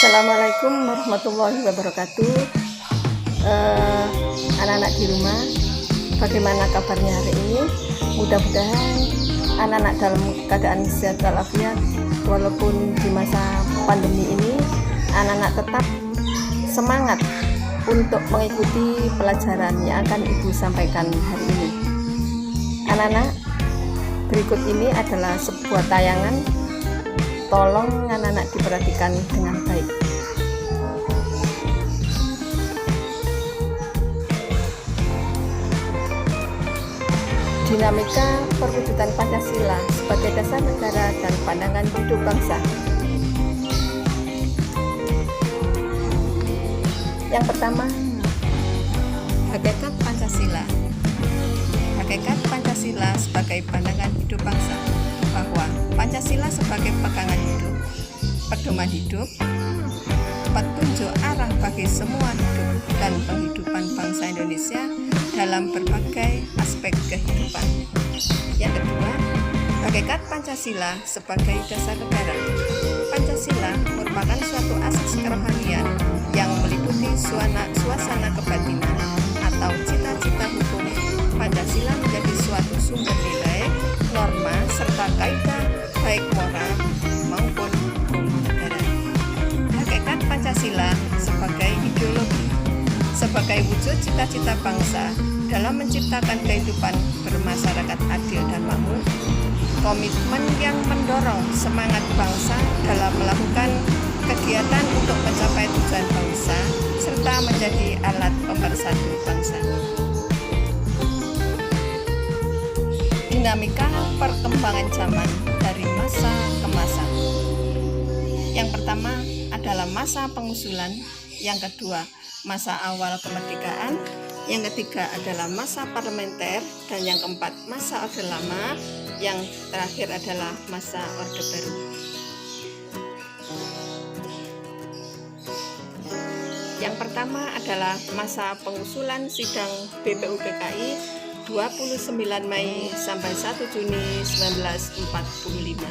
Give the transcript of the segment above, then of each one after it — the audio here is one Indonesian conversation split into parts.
Assalamualaikum warahmatullahi wabarakatuh. Anak-anak di rumah, bagaimana kabarnya hari ini? Mudah-mudahan anak-anak dalam keadaan sehat walafiat. Walaupun di masa pandemi ini, anak-anak tetap semangat untuk mengikuti pelajaran yang akan Ibu sampaikan hari ini. Anak-anak, berikut ini adalah sebuah tayangan. Tolong anak-anak diperhatikan dengan baik. Dinamika perwujudan Pancasila sebagai dasar negara dan pandangan hidup bangsa. Yang pertama, hakikat Pancasila. Hakikat Pancasila sebagai pandangan hidup bangsa, bahwa Pancasila sebagai pegangan hidup, pedoman hidup, petunjuk arah bagi semua hidup dan penghidupan bangsa Indonesia dalam berbagai aspek kehidupan. Yang kedua, hakikat Pancasila sebagai dasar negara. Pancasila merupakan suatu asas kerohanian yang meliputi suasana kebatinan atau cita-cita hukum. Pancasila menjadi suatu sumber nilai, norma, serta kaidah baik moral maupun hukum negara. Hakikat Pancasila sebagai ideologi, sebagai wujud cita-cita bangsa dalam menciptakan kehidupan bermasyarakat adil dan makmur. Komitmen yang mendorong semangat bangsa dalam melakukan kegiatan untuk mencapai tujuan bangsa serta menjadi alat pemersatu bangsa. Dinamika perkembangan zaman dari masa ke masa. Yang pertama adalah masa pengusulan, yang kedua masa awal kemerdekaan, yang ketiga adalah masa parlementer, dan yang keempat masa Orde Lama, yang terakhir adalah masa Orde Baru. Yang pertama adalah masa pengusulan sidang BPUPKI 29 Mei sampai 1 Juni 1945.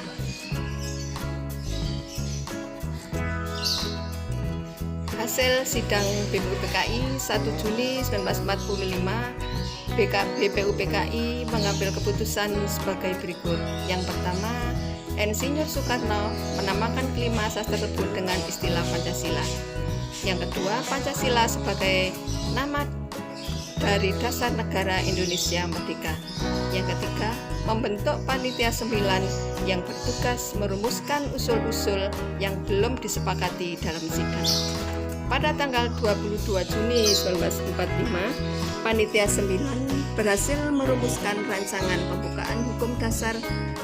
Hasil sidang BPUPKI 1 Juni 1945, BPUPKI mengambil keputusan sebagai berikut. Yang pertama, Insinyur Soekarno menamakan kelima asas tersebut dengan istilah Pancasila. Yang kedua, Pancasila sebagai nama dari dasar negara Indonesia Merdeka. Yang ketiga, membentuk Panitia 9 yang bertugas merumuskan usul-usul yang belum disepakati dalam sidang. Pada tanggal 22 Juni 1945, Panitia 9 berhasil merumuskan rancangan pembukaan hukum dasar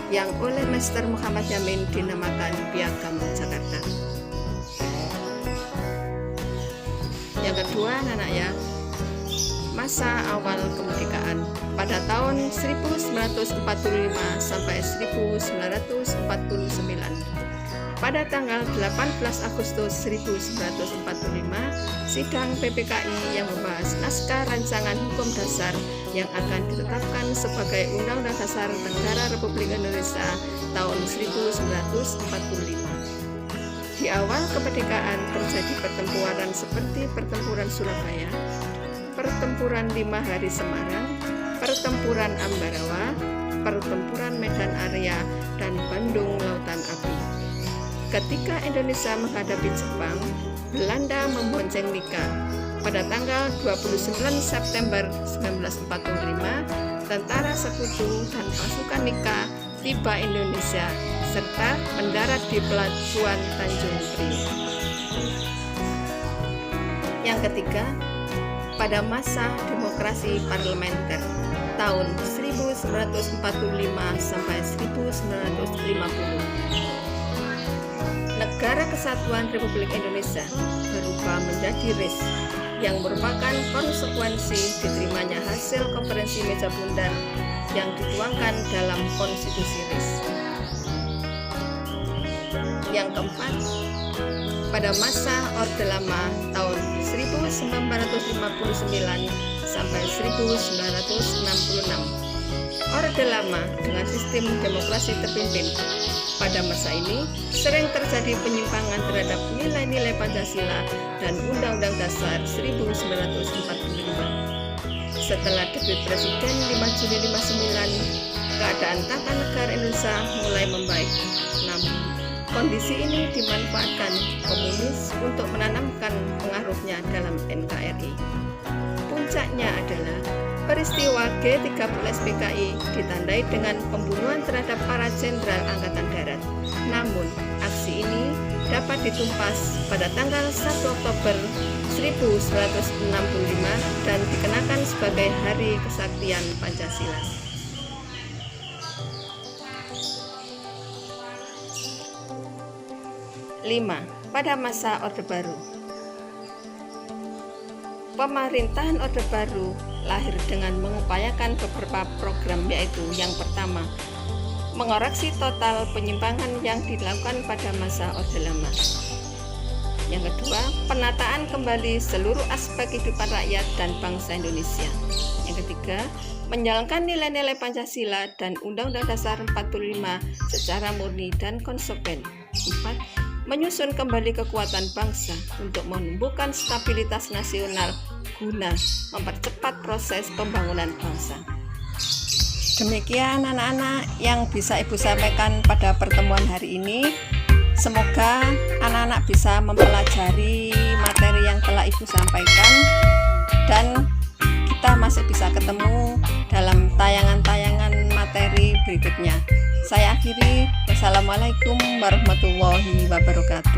yang oleh Master Muhammad Yamin dinamakan Piagam Jakarta. Yang kedua, anak ya, masa awal kemerdekaan pada tahun 1945 sampai 1949. Pada tanggal 18 Agustus 1945, sidang PPKI yang membahas naskah rancangan hukum dasar yang akan ditetapkan sebagai Undang-Undang Dasar Negara Republik Indonesia tahun 1945. Di awal kemerdekaan terjadi pertempuran seperti pertempuran Surabaya, pertempuran 5 Hari Semarang, pertempuran Ambarawa, pertempuran Medan Area, dan Bandung Lautan Api. Ketika Indonesia menghadapi Jepang, Belanda membonceng Nika. Pada tanggal 29 September 1945, tentara sekutu dan pasukan Nika tiba Indonesia serta mendarat di pelabuhan Tanjung Priok. Yang ketiga, pada masa demokrasi parlementer tahun 1945 sampai 1950, Negara Kesatuan Republik Indonesia berubah menjadi RIS yang merupakan konsekuensi diterimanya hasil konferensi meja bundar yang dituangkan dalam konstitusi RIS. Yang keempat, pada masa Orde Lama tahun 1959 sampai 1966, Orde Lama dengan sistem demokrasi terpimpin. Pada masa ini, sering terjadi penyimpangan terhadap nilai-nilai Pancasila dan Undang-Undang Dasar 1945. Setelah debut Presiden 5 Juni 59, keadaan tata negara Indonesia mulai membaik. Namun, kondisi ini dimanfaatkan komunis untuk menanamkan pengaruhnya dalam NKRI. Puncaknya adalah peristiwa G30 PKI ditandai dengan pembunuhan terhadap para jenderal Angkatan Darat. Namun, aksi ini dapat ditumpas pada tanggal 1 Oktober 1965 dan dikenakan sebagai Hari Kesaktian Pancasila. 5. Pada masa Orde Baru. Pemerintahan Orde Baru lahir dengan mengupayakan beberapa program, yaitu yang pertama, mengoreksi total penyimpangan yang dilakukan pada masa Orde Lama. Yang kedua, penataan kembali seluruh aspek kehidupan rakyat dan bangsa Indonesia. Yang ketiga, menjalankan nilai-nilai Pancasila dan Undang-Undang Dasar 45 secara murni dan konsekuen. 4. Menyusun kembali kekuatan bangsa untuk menumbuhkan stabilitas nasional guna mempercepat proses pembangunan bangsa. Demikian anak-anak yang bisa Ibu sampaikan pada pertemuan hari ini. Semoga anak-anak bisa mempelajari materi yang telah Ibu sampaikan dan kita masih bisa ketemu dalam tayangan-tayangan materi berikutnya. Saya akhiri. Wassalamualaikum warahmatullahi wabarakatuh.